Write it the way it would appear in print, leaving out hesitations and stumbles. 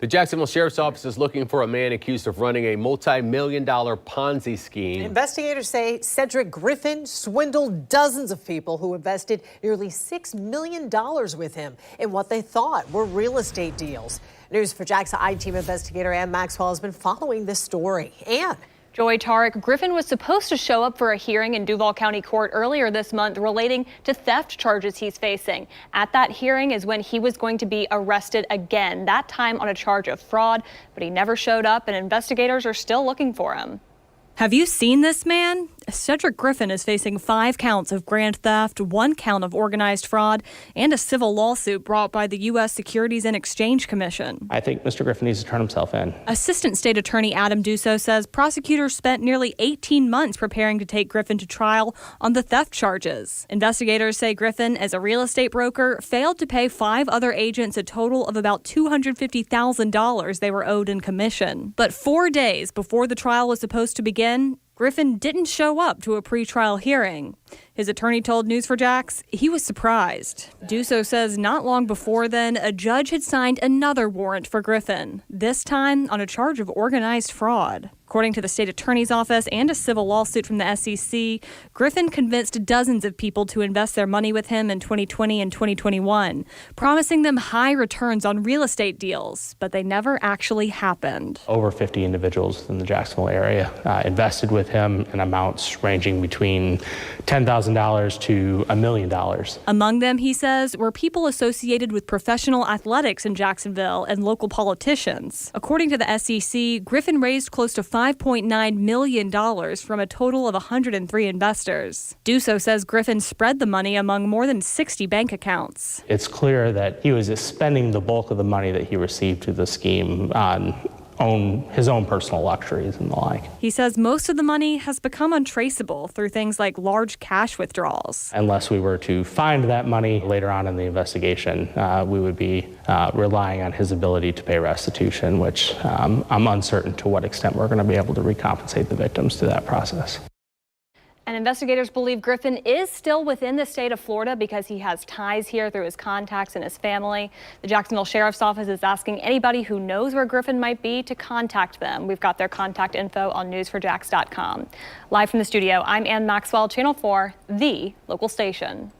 The Jacksonville Sheriff's Office is looking for a man accused of running a multi-million-dollar Ponzi scheme. Investigators say Cedric Griffin swindled dozens of people who invested nearly $6 million with him in what they thought were real estate deals. News for Jack's I-Team investigator Ann Maxwell has been following this story. Ann. Joy, Tarek, Griffin was supposed to show up for a hearing in Duval County Court earlier this month relating to theft charges he's facing. At that hearing is when he was going to be arrested again, that time on a charge of fraud, but he never showed up and investigators are still looking for him. Have you seen this man? Cedric Griffin is facing 5 counts of grand theft, 1 count of organized fraud, and a civil lawsuit brought by the U.S. Securities and Exchange Commission. I think Mr. Griffin needs to turn himself in. Assistant State Attorney Adam Dusso says prosecutors spent nearly 18 months preparing to take Griffin to trial on the theft charges. Investigators say Griffin, as a real estate broker, failed to pay 5 other agents a total of about $250,000 they were owed in commission. But 4 days before the trial was supposed to begin, Griffin didn't show up to a pretrial hearing. His attorney told News4Jax he was surprised. Dusso says not long before then, a judge had signed another warrant for Griffin, this time on a charge of organized fraud. According to the state attorney's office and a civil lawsuit from the SEC, Griffin convinced dozens of people to invest their money with him in 2020 and 2021, promising them high returns on real estate deals, but they never actually happened. Over 50 individuals in the Jacksonville area invested with him in amounts ranging between $10,000 to $1 million. Among them, he says, were people associated with professional athletics in Jacksonville and local politicians. According to the SEC, Griffin raised close to $5.9 million from a total of 103 investors. Dusso says Griffin spread the money among more than 60 bank accounts. It's clear that he was spending the bulk of the money that he received through the scheme on his own personal luxuries and the like. He says most of the money has become untraceable through things like large cash withdrawals. Unless we were to find that money later on in the investigation, we would be relying on his ability to pay restitution, which I'm uncertain to what extent we're going to be able to recompensate the victims through that process. And investigators believe Griffin is still within the state of Florida because he has ties here through his contacts and his family. The Jacksonville Sheriff's Office is asking anybody who knows where Griffin might be to contact them. We've got their contact info on news4jax.com. Live from the studio, I'm Ann Maxwell, Channel 4, the local station.